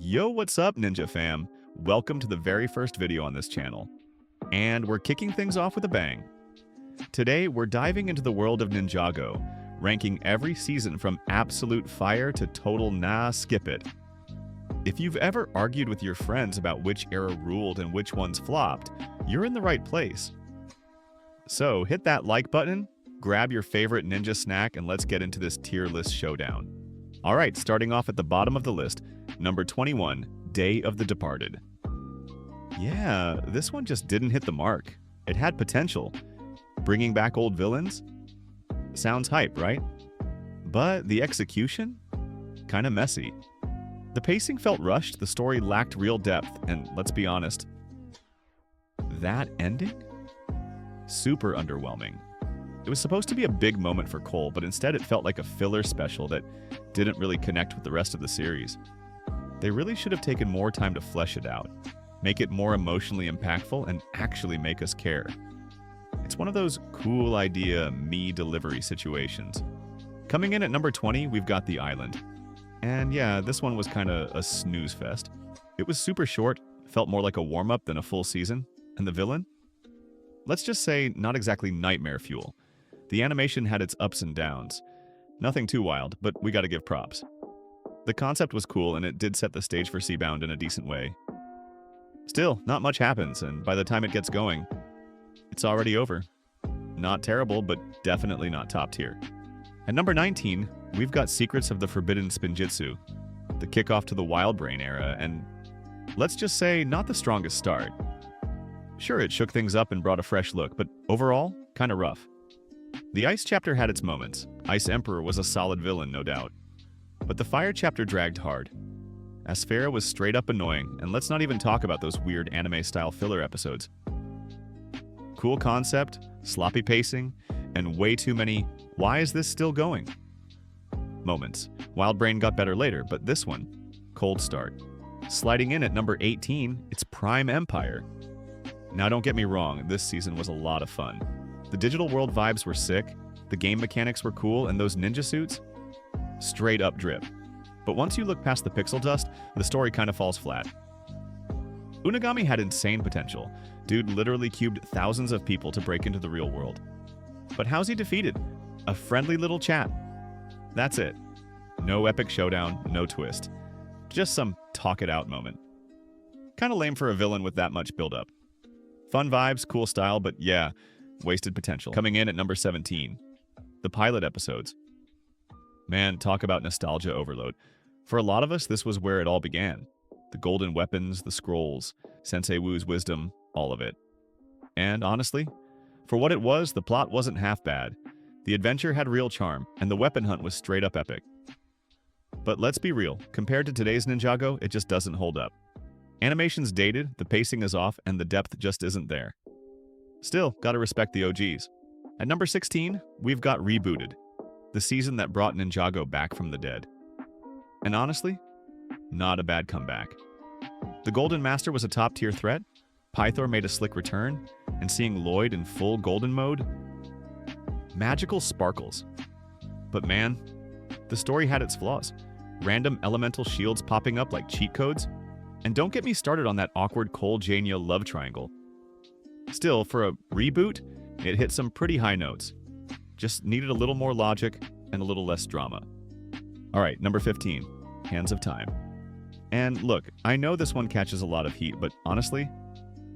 Yo, what's up, Ninja fam? Welcome to the very first video on this channel. And we're kicking things off with a bang. Today, we're diving into the world of Ninjago, ranking every season from absolute fire to total nah, skip it. If you've ever argued with your friends about which era ruled and which ones flopped, you're in the right place. So hit that like button, grab your favorite ninja snack, and let's get into this tier list showdown. Alright, starting off at the bottom of the list, number 21, Day of the Departed. Yeah, this one just didn't hit the mark. It had potential. Bringing back old villains? Sounds hype, right? But the execution? Kinda messy. The pacing felt rushed, the story lacked real depth, and let's be honest, that ending? Super underwhelming. It was supposed to be a big moment for Cole, but instead it felt like a filler special that didn't really connect with the rest of the series. They really should have taken more time to flesh it out, make it more emotionally impactful, and actually make us care. It's one of those cool idea, me delivery situations. Coming in at number 20, we've got The Island. And yeah, this one was kinda a snooze fest. It was super short, felt more like a warm-up than a full season, and the villain? Let's just say not exactly nightmare fuel. The animation had its ups and downs. Nothing too wild, but we gotta give props. The concept was cool and it did set the stage for Seabound in a decent way. Still, not much happens, and by the time it gets going, it's already over. Not terrible, but definitely not top tier. At number 19, we've got Secrets of the Forbidden Spinjitzu, the kickoff to the Wild Brain era, and let's just say not the strongest start. Sure, it shook things up and brought a fresh look, but overall, kinda rough. The Ice chapter had its moments. Ice Emperor was a solid villain, no doubt. But the Fire chapter dragged hard. Asphera was straight up annoying, and let's not even talk about those weird anime-style filler episodes. Cool concept, sloppy pacing, and way too many "why is this still going?" moments. Wild Brain got better later, but this one, cold start. Sliding in at number 18, it's Prime Empire. Now don't get me wrong, this season was a lot of fun. The digital world vibes were sick, the game mechanics were cool, and those ninja suits? Straight up drip. But once you look past the pixel dust, the story kinda falls flat. Unagami had insane potential. Dude literally cubed thousands of people to break into the real world. But how's he defeated? A friendly little chat. That's it. No epic showdown, no twist. Just some talk it out moment. Kinda lame for a villain with that much build-up. Fun vibes, cool style, but yeah, wasted potential. Coming in at number 17, the pilot episodes. Man, talk about nostalgia overload. For a lot of us, this was where it all began. The golden weapons, the scrolls, Sensei Wu's wisdom, all of it. And honestly, for what it was, the plot wasn't half bad. The adventure had real charm, and the weapon hunt was straight up epic. But let's be real, compared to today's Ninjago, it just doesn't hold up. Animation's dated, the pacing is off, and the depth just isn't there. Still, gotta respect the OGs. At number 16, we've got Rebooted, the season that brought Ninjago back from the dead. And honestly, not a bad comeback. The Golden Master was a top-tier threat, Pythor made a slick return, and seeing Lloyd in full golden mode? Magical sparkles. But man, the story had its flaws. Random elemental shields popping up like cheat codes, and don't get me started on that awkward Cole Jania love triangle. Still, for a reboot, it hit some pretty high notes. Just needed a little more logic and a little less drama. Alright, number 15, Hands of Time. And look, I know this one catches a lot of heat, but honestly,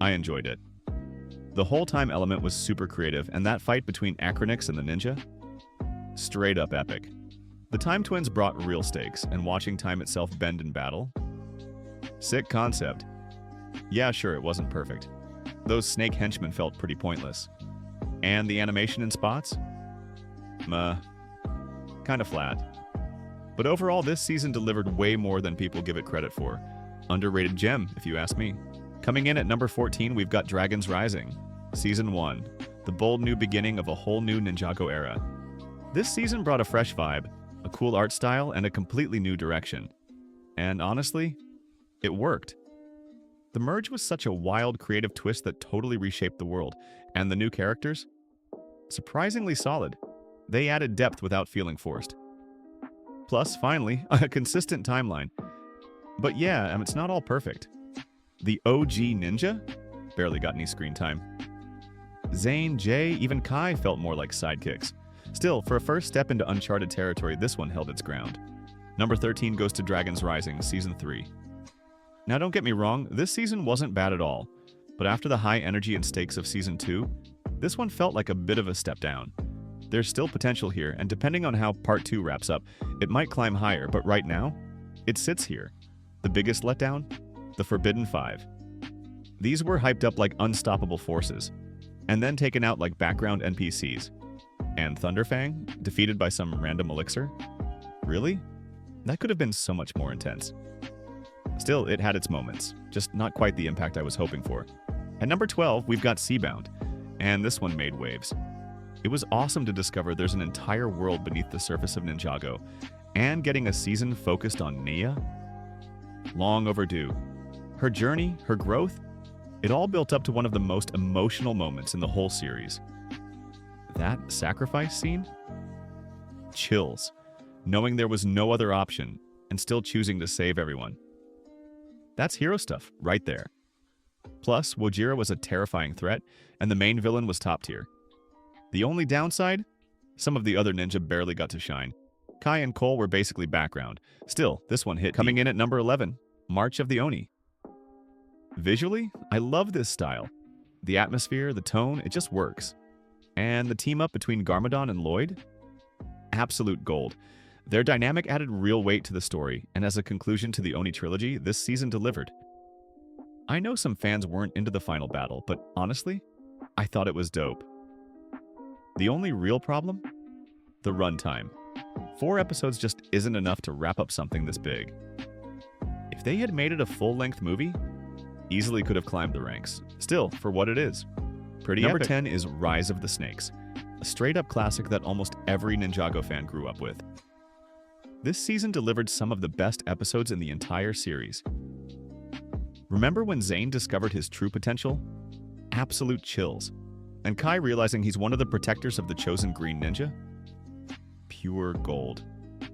I enjoyed it. The whole time element was super creative, and that fight between Acronix and the ninja? Straight up epic. The Time Twins brought real stakes, and watching time itself bend in battle? Sick concept. Yeah, sure, it wasn't perfect. Those snake henchmen felt pretty pointless. And the animation in spots? Kinda flat. But overall, this season delivered way more than people give it credit for. Underrated gem, if you ask me. Coming in at number 14, we've got Dragons Rising. Season 1. The bold new beginning of a whole new Ninjago era. This season brought a fresh vibe, a cool art style, and a completely new direction. And honestly, it worked. The merge was such a wild, creative twist that totally reshaped the world. And the new characters? Surprisingly solid. They added depth without feeling forced. Plus, finally, a consistent timeline. But yeah, it's not all perfect. The OG ninja barely got any screen time. Zane, Jay, even Kai felt more like sidekicks. Still, for a first step into uncharted territory, this one held its ground. Number 13 goes to Dragons Rising, Season 3. Now don't get me wrong, this season wasn't bad at all, but after the high energy and stakes of Season 2, this one felt like a bit of a step down. There's still potential here, and depending on how Part 2 wraps up, it might climb higher, but right now, it sits here. The biggest letdown? The Forbidden Five. These were hyped up like unstoppable forces, and then taken out like background NPCs. And Thunderfang, defeated by some random elixir? Really? That could have been so much more intense. Still, it had its moments, just not quite the impact I was hoping for. At number 12, we've got Seabound, and this one made waves. It was awesome to discover there's an entire world beneath the surface of Ninjago, and getting a season focused on Nia? Long overdue. Her journey, her growth, it all built up to one of the most emotional moments in the whole series. That sacrifice scene? Chills, knowing there was no other option and still choosing to save everyone. That's hero stuff right there. Plus, Wojira was a terrifying threat, and the main villain was top tier. The only downside? Some of the other ninja barely got to shine. Kai and Cole were basically background. Still, this one hit. Coming in at number 11, March of the Oni. Visually, I love this style. The atmosphere, the tone, it just works. And the team up between Garmadon and Lloyd? Absolute gold. Their dynamic added real weight to the story, and as a conclusion to the Oni trilogy, this season delivered. I know some fans weren't into the final battle, but honestly, I thought it was dope. The only real problem? The runtime. 4 episodes just isn't enough to wrap up something this big. If they had made it a full-length movie, easily could have climbed the ranks. Still, for what it is. Pretty Number epic. 10 is Rise of the Snakes, a straight-up classic that almost every Ninjago fan grew up with. This season delivered some of the best episodes in the entire series. Remember when Zane discovered his true potential? Absolute chills. And Kai realizing he's one of the protectors of the chosen green ninja? Pure gold.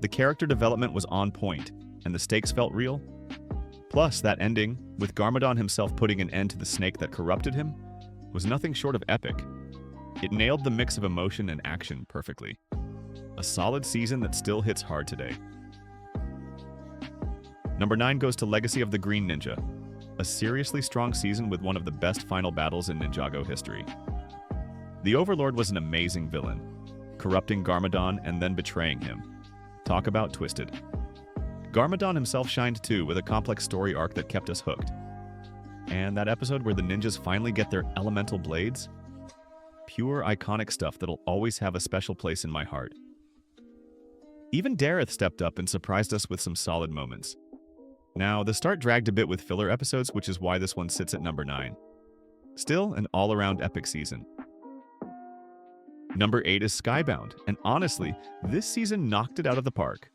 The character development was on point, and the stakes felt real. Plus, that ending, with Garmadon himself putting an end to the snake that corrupted him, was nothing short of epic. It nailed the mix of emotion and action perfectly. A solid season that still hits hard today. Number 9 goes to Legacy of the Green Ninja, a seriously strong season with one of the best final battles in Ninjago history. The Overlord was an amazing villain, corrupting Garmadon and then betraying him. Talk about twisted. Garmadon himself shined too, with a complex story arc that kept us hooked. And that episode where the ninjas finally get their elemental blades? Pure iconic stuff that'll always have a special place in my heart. Even Dareth stepped up and surprised us with some solid moments. Now, the start dragged a bit with filler episodes, which is why this one sits at number 9. Still, an all-around epic season. Number 8 is Skybound, and honestly, this season knocked it out of the park.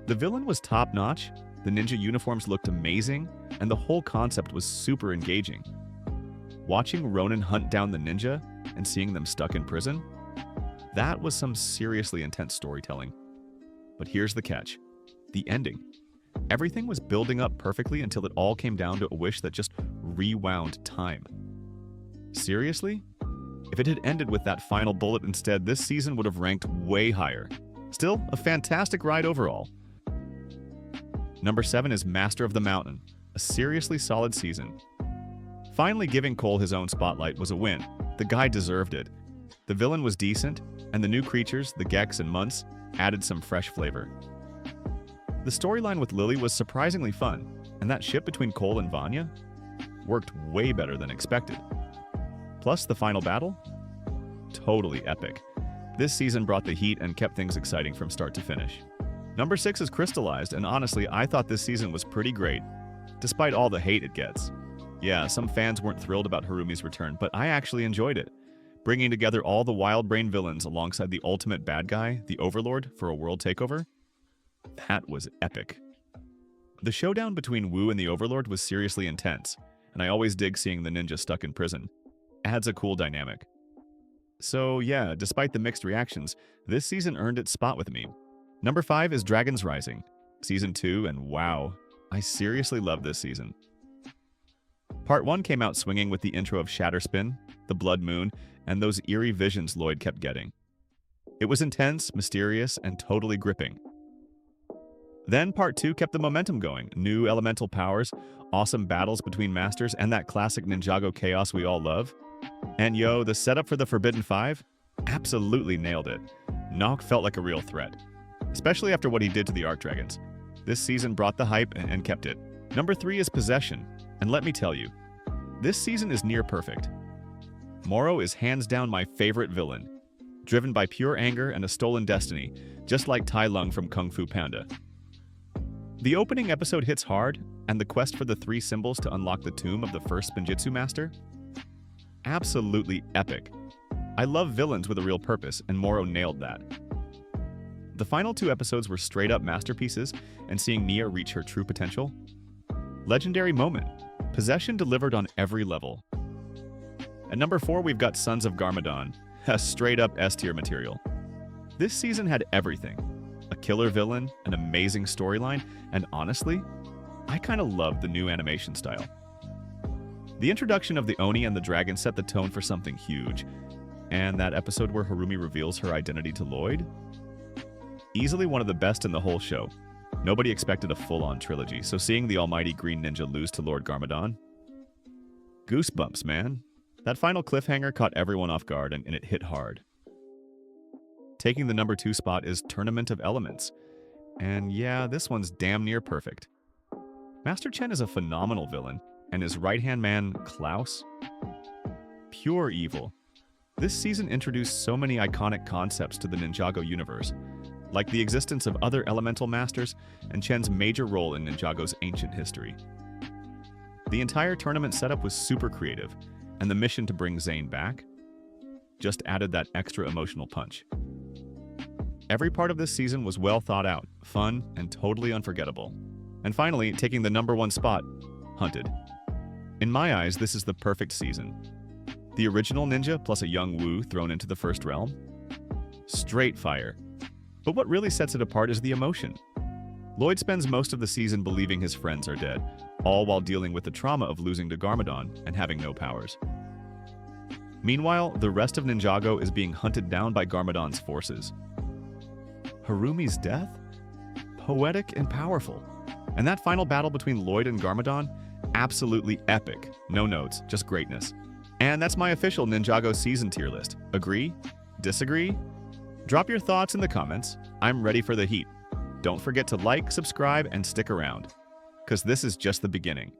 The villain was top-notch, the ninja uniforms looked amazing, and the whole concept was super engaging. Watching Ronin hunt down the ninja and seeing them stuck in prison? That was some seriously intense storytelling. But here's the catch. The ending. Everything was building up perfectly until it all came down to a wish that just rewound time. Seriously? If it had ended with that final bullet instead, this season would have ranked way higher. Still, a fantastic ride overall. Number 7 is Master of the Mountain, a seriously solid season. Finally giving Cole his own spotlight was a win. The guy deserved it. The villain was decent, and the new creatures, the Geks and Munts, added some fresh flavor. The storyline with Lily was surprisingly fun, and that ship between Cole and Vanya worked way better than expected. Plus, the final battle? Totally epic. This season brought the heat and kept things exciting from start to finish. Number 6 is Crystallized, and honestly, I thought this season was pretty great, despite all the hate it gets. Yeah, some fans weren't thrilled about Harumi's return, but I actually enjoyed it. Bringing together all the wild brain villains alongside the ultimate bad guy, the Overlord, for a world takeover? That was epic. The showdown between Wu and the Overlord was seriously intense, and I always dig seeing the ninja stuck in prison. Adds a cool dynamic. So yeah, despite the mixed reactions, this season earned its spot with me. Number 5 is Dragons Rising, Season 2, and wow, I seriously love this season. Part 1 came out swinging with the intro of Shatterspin, the Blood Moon, and those eerie visions Lloyd kept getting. It was intense, mysterious, and totally gripping. Then Part 2 kept the momentum going, new elemental powers, awesome battles between masters, and that classic Ninjago chaos we all love. And yo, the setup for the Forbidden Five? Absolutely nailed it. Nock felt like a real threat, especially after what he did to the Arc Dragons. This season brought the hype and kept it. Number 3 is Possession, and let me tell you, this season is near perfect. Moro is hands down my favorite villain, driven by pure anger and a stolen destiny, just like Tai Lung from Kung Fu Panda. The opening episode hits hard, and the quest for the 3 symbols to unlock the tomb of the first Spinjitzu master? Absolutely epic. I love villains with a real purpose, and Moro nailed that. The final 2 episodes were straight-up masterpieces, and seeing Nia reach her true potential? Legendary moment. Possession delivered on every level. At number 4, we've got Sons of Garmadon, a straight-up S-tier material. This season had everything. A killer villain, an amazing storyline, and honestly, I kinda loved the new animation style. The introduction of the Oni and the dragon set the tone for something huge, and that episode where Harumi reveals her identity to Lloyd? Easily one of the best in the whole show. Nobody expected a full-on trilogy, so seeing the almighty Green Ninja lose to Lord Garmadon? Goosebumps, man. That final cliffhanger caught everyone off guard, and it hit hard. Taking the number 2 spot is Tournament of Elements. And yeah, this one's damn near perfect. Master Chen is a phenomenal villain, and his right-hand man, Klaus? Pure evil. This season introduced so many iconic concepts to the Ninjago universe, like the existence of other elemental masters and Chen's major role in Ninjago's ancient history. The entire tournament setup was super creative, and the mission to bring Zane back just added that extra emotional punch. Every part of this season was well thought out, fun, and totally unforgettable. And finally, taking the number 1 spot, Hunted. In my eyes, this is the perfect season. The original ninja plus a young Wu thrown into the first realm? Straight fire. But what really sets it apart is the emotion. Lloyd spends most of the season believing his friends are dead, all while dealing with the trauma of losing to Garmadon and having no powers. Meanwhile, the rest of Ninjago is being hunted down by Garmadon's forces. Harumi's death? Poetic and powerful. And that final battle between Lloyd and Garmadon? Absolutely epic. No notes, just greatness. And that's my official Ninjago season tier list. Agree? Disagree? Drop your thoughts in the comments. I'm ready for the heat. Don't forget to like, subscribe, and stick around, because this is just the beginning.